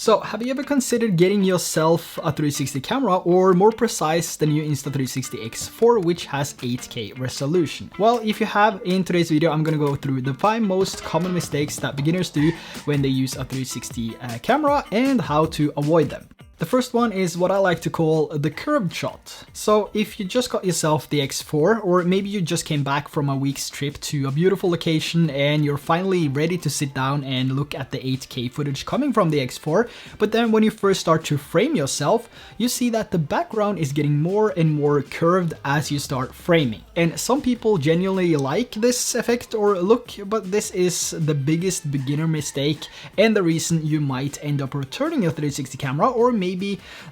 So, have you ever considered getting yourself a 360 camera, or more precise, the new Insta360 X4, which has 8K resolution? Well, if you have, in today's video, I'm gonna go through the 5 most common mistakes that beginners do when they use a 360 camera and how to avoid them. The first one is what I like to call the curved shot. So if you just got yourself the X4, or maybe you just came back from a week's trip to a beautiful location and you're finally ready to sit down and look at the 8K footage coming from the X4, but then when you first start to frame yourself, you see that the background is getting more and more curved as you start framing. And some people genuinely like this effect or look, but this is the biggest beginner mistake and the reason you might end up returning your 360 camera, or maybe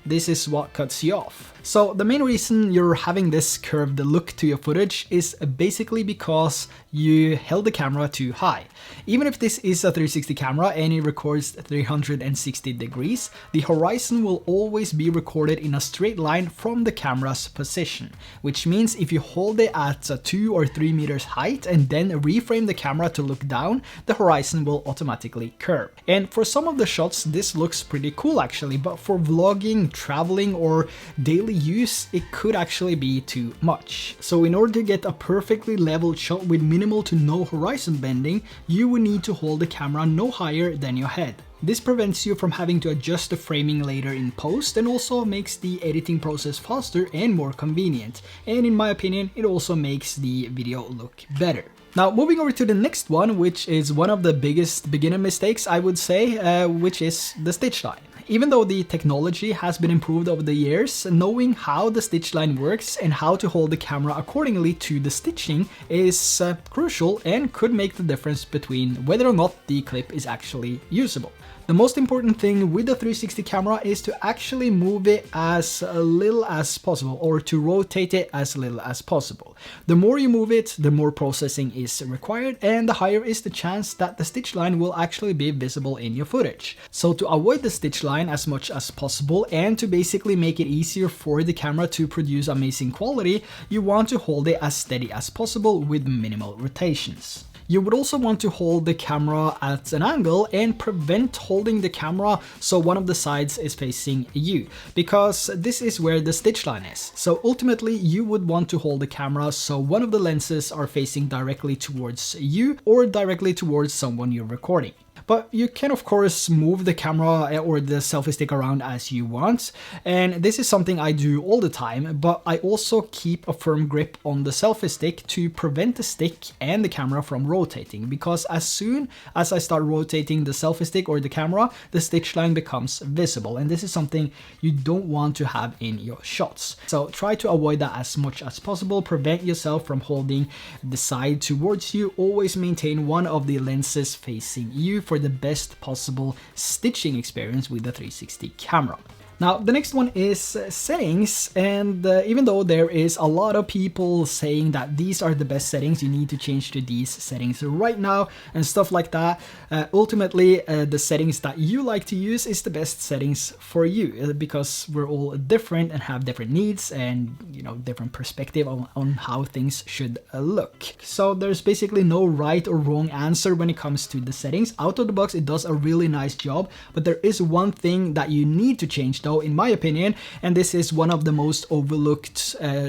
this is what cuts you off. So the main reason you're having this curved look to your footage is basically because you held the camera too high. Even if this is a 360 camera and it records 360 degrees, the horizon will always be recorded in a straight line from the camera's position, which means if you hold it at 2 or 3 meters height and then reframe the camera to look down, the horizon will automatically curve. And for some of the shots, this looks pretty cool actually, but for vlogging, traveling, or daily use, it could actually be too much. So in order to get a perfectly leveled shot with minimal to no horizon bending, you will need to hold the camera no higher than your head. This prevents you from having to adjust the framing later in post, and also makes the editing process faster and more convenient. And in my opinion, it also makes the video look better. Now, moving over to the next one, which is one of the biggest beginner mistakes, I would say, which is the stitch line. Even though the technology has been improved over the years, knowing how the stitch line works and how to hold the camera accordingly to the stitching is crucial and could make the difference between whether or not the clip is actually usable. The most important thing with the 360 camera is to actually move it as little as possible, or to rotate it as little as possible. The more you move it, the more processing is required, and the higher is the chance that the stitch line will actually be visible in your footage. So to avoid the stitch line as much as possible and to basically make it easier for the camera to produce amazing quality, you want to hold it as steady as possible with minimal rotations. You would also want to hold the camera at an angle and prevent holding the camera so one of the sides is facing you, because this is where the stitch line is. So ultimately you would want to hold the camera so one of the lenses are facing directly towards you or directly towards someone you're recording. But you can of course move the camera or the selfie stick around as you want, and this is something I do all the time, but I also keep a firm grip on the selfie stick to prevent the stick and the camera from rotating, because as soon as I start rotating the selfie stick or the camera, the stitch line becomes visible, and this is something you don't want to have in your shots. So try to avoid that as much as possible, prevent yourself from holding the side towards you, always maintain one of the lenses facing you for the best possible stitching experience with the 360 camera. Now, the next one is settings, and even though there is a lot of people saying that these are the best settings, you need to change to these settings right now and stuff like that, ultimately the settings that you like to use is the best settings for you, because we're all different and have different needs and, you know, different perspective on how things should look. So there's basically no right or wrong answer when it comes to the settings. Out of the box, it does a really nice job, but there is one thing that you need to change though, in my opinion, and this is one of the most overlooked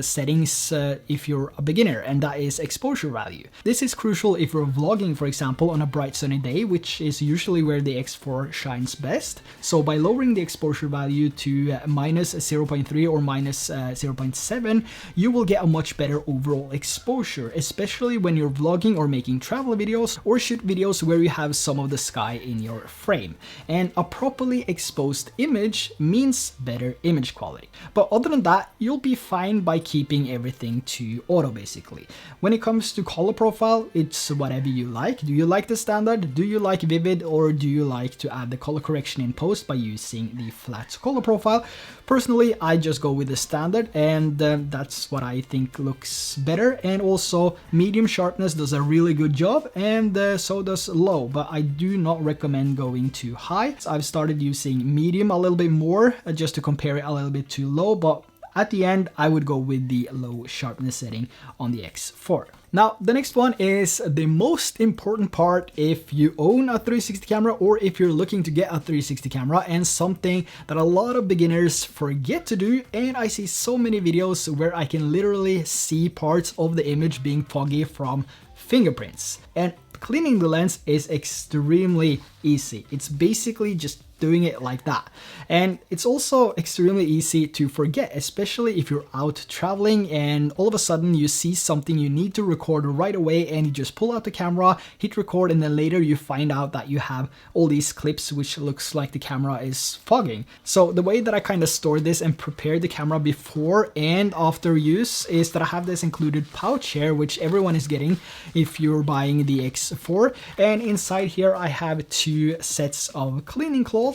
settings if you're a beginner, and that is exposure value. This is crucial if you're vlogging, for example, on a bright sunny day, which is usually where the X4 shines best. So by lowering the exposure value to minus 0.3 or minus 0.7, you will get a much better overall exposure, especially when you're vlogging or making travel videos or shoot videos where you have some of the sky in your frame. And a properly exposed image means better image quality. But other than that, you'll be fine by keeping everything to auto basically. When it comes to color profile, it's whatever you like. Do you like the standard? Do you like vivid? Or do you like to add the color correction in post by using the flat color profile? Personally, I just go with the standard, and that's what I think looks better. And also medium sharpness does a really good job, and so does low, but I do not recommend going too high. So I've started using medium a little bit more just to compare it a little bit to low, but at the end, I would go with the low sharpness setting on the X4. Now, the next one is the most important part if you own a 360 camera or if you're looking to get a 360 camera, and something that a lot of beginners forget to do. And I see so many videos where I can literally see parts of the image being foggy from fingerprints. And cleaning the lens is extremely easy. It's basically just doing it like that. And it's also extremely easy to forget, especially if you're out traveling and all of a sudden you see something you need to record right away, and you just pull out the camera, hit record, and then later you find out that you have all these clips which looks like the camera is fogging. So the way that I kind of store this and prepare the camera before and after use is that I have this included pouch here, which everyone is getting if you're buying the X4. And inside here I have 2 sets of cleaning cloths.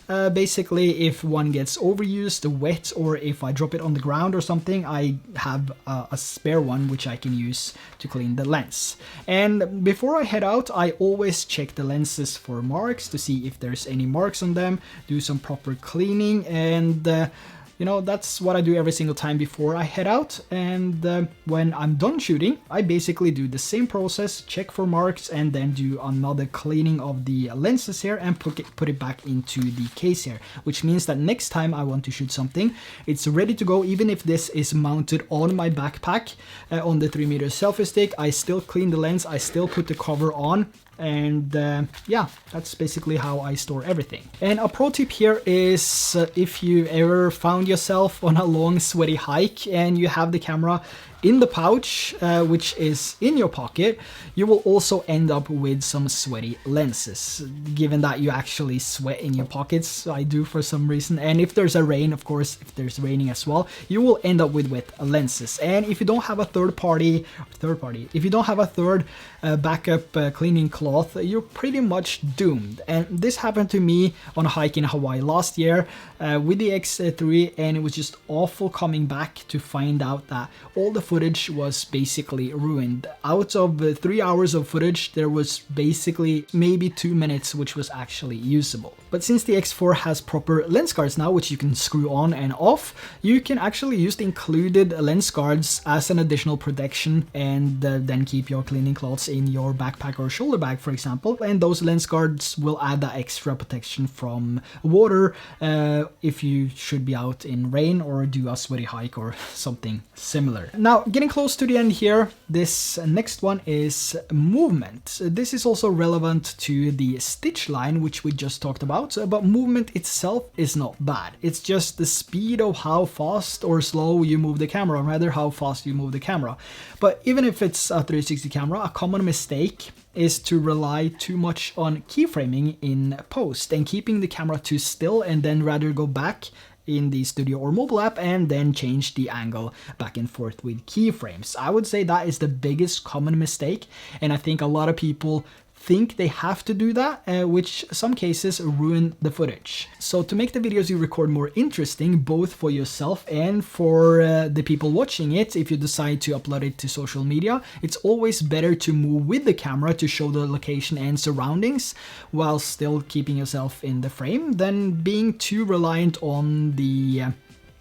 Basically, if one gets overused, wet, or if I drop it on the ground or something, I have a spare one which I can use to clean the lens. And before I head out, I always check the lenses for marks to see if there's any marks on them, do some proper cleaning, and you know, that's what I do every single time before I head out. And when I'm done shooting, I basically do the same process, check for marks, and then do another cleaning of the lenses here and put it back into the case here, which means that next time I want to shoot something, it's ready to go. Even if this is mounted on my backpack on the 3-meter selfie stick, I still clean the lens, I still put the cover on. And yeah, that's basically how I store everything. And a pro tip here is if you ever found yourself on a long sweaty hike and you have the camera in the pouch, which is in your pocket, you will also end up with some sweaty lenses, given that you actually sweat in your pockets. I do for some reason. And if there's a rain, of course, if there's raining as well, you will end up with wet lenses. And if you don't have a third backup cleaning cloth, you're pretty much doomed. And this happened to me on a hike in Hawaii last year with the X3, and it was just awful coming back to find out that all the footage was basically ruined. Out of 3 hours of footage, there was basically maybe 2 minutes which was actually usable. But since the X4 has proper lens guards now, which you can screw on and off, you can actually use the included lens guards as an additional protection, and then keep your cleaning cloths in your backpack or shoulder bag, for example. And those lens guards will add that extra protection from water if you should be out in rain or do a sweaty hike or something similar. Now, getting close to the end here, this next one is movement. This is also relevant to the stitch line, which we just talked about, but movement itself is not bad. It's just the speed of how fast or slow you move the camera, or rather how fast you move the camera. But even if it's a 360 camera, a common mistake is to rely too much on keyframing in post and keeping the camera too still, and then rather go back in the studio or mobile app and then change the angle back and forth with keyframes. I would say that is the biggest common mistake, and I think a lot of people think they have to do that, which some cases ruin the footage. So to make the videos you record more interesting, both for yourself and for the people watching it, if you decide to upload it to social media, it's always better to move with the camera to show the location and surroundings while still keeping yourself in the frame than being too reliant on the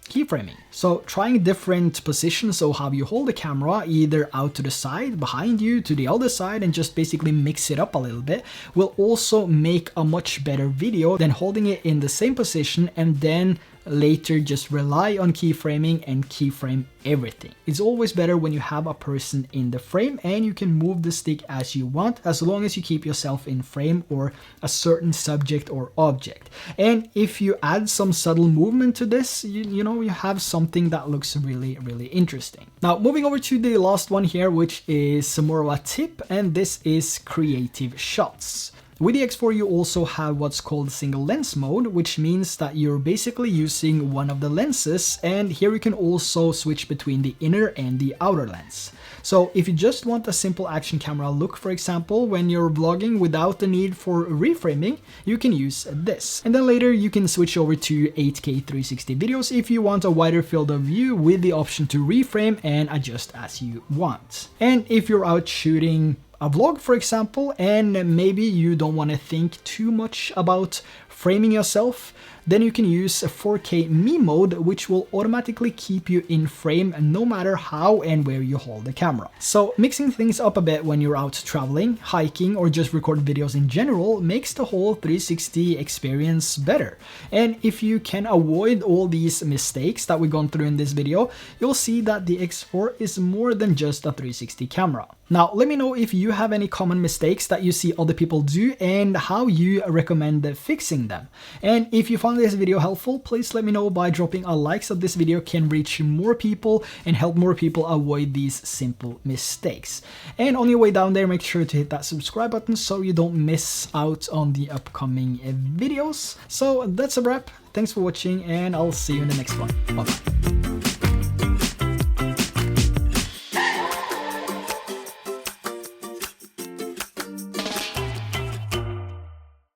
keyframing. So trying different positions, so how you hold the camera, either out to the side, behind you, to the other side, and just basically mix it up a little bit, will also make a much better video than holding it in the same position and then later just rely on keyframing and keyframe everything. It's always better when you have a person in the frame and you can move the stick as you want, as long as you keep yourself in frame or a certain subject or object. And if you add some subtle movement to this, you know, you have something that looks really, really interesting. Now, moving over to the last one here, which is more of a tip, and this is creative shots. With the X4, you also have what's called single lens mode, which means that you're basically using one of the lenses, and here you can also switch between the inner and the outer lens. So if you just want a simple action camera look, for example, when you're vlogging without the need for reframing, you can use this. And then later you can switch over to 8K 360 videos if you want a wider field of view with the option to reframe and adjust as you want. And if you're out shooting a vlog, for example, and maybe you don't want to think too much about framing yourself, then you can use a 4K me mode, which will automatically keep you in frame no matter how and where you hold the camera. So mixing things up a bit when you're out traveling, hiking, or just record videos in general makes the whole 360 experience better. And if you can avoid all these mistakes that we've gone through in this video, you'll see that the X4 is more than just a 360 camera. Now, let me know if you have any common mistakes that you see other people do and how you recommend fixing them. And if you found this video helpful, please let me know by dropping a like so this video can reach more people and help more people avoid these simple mistakes. And on your way down there, make sure to hit that subscribe button so you don't miss out on the upcoming videos. So that's a wrap. Thanks for watching, and I'll see you in the next one. Bye.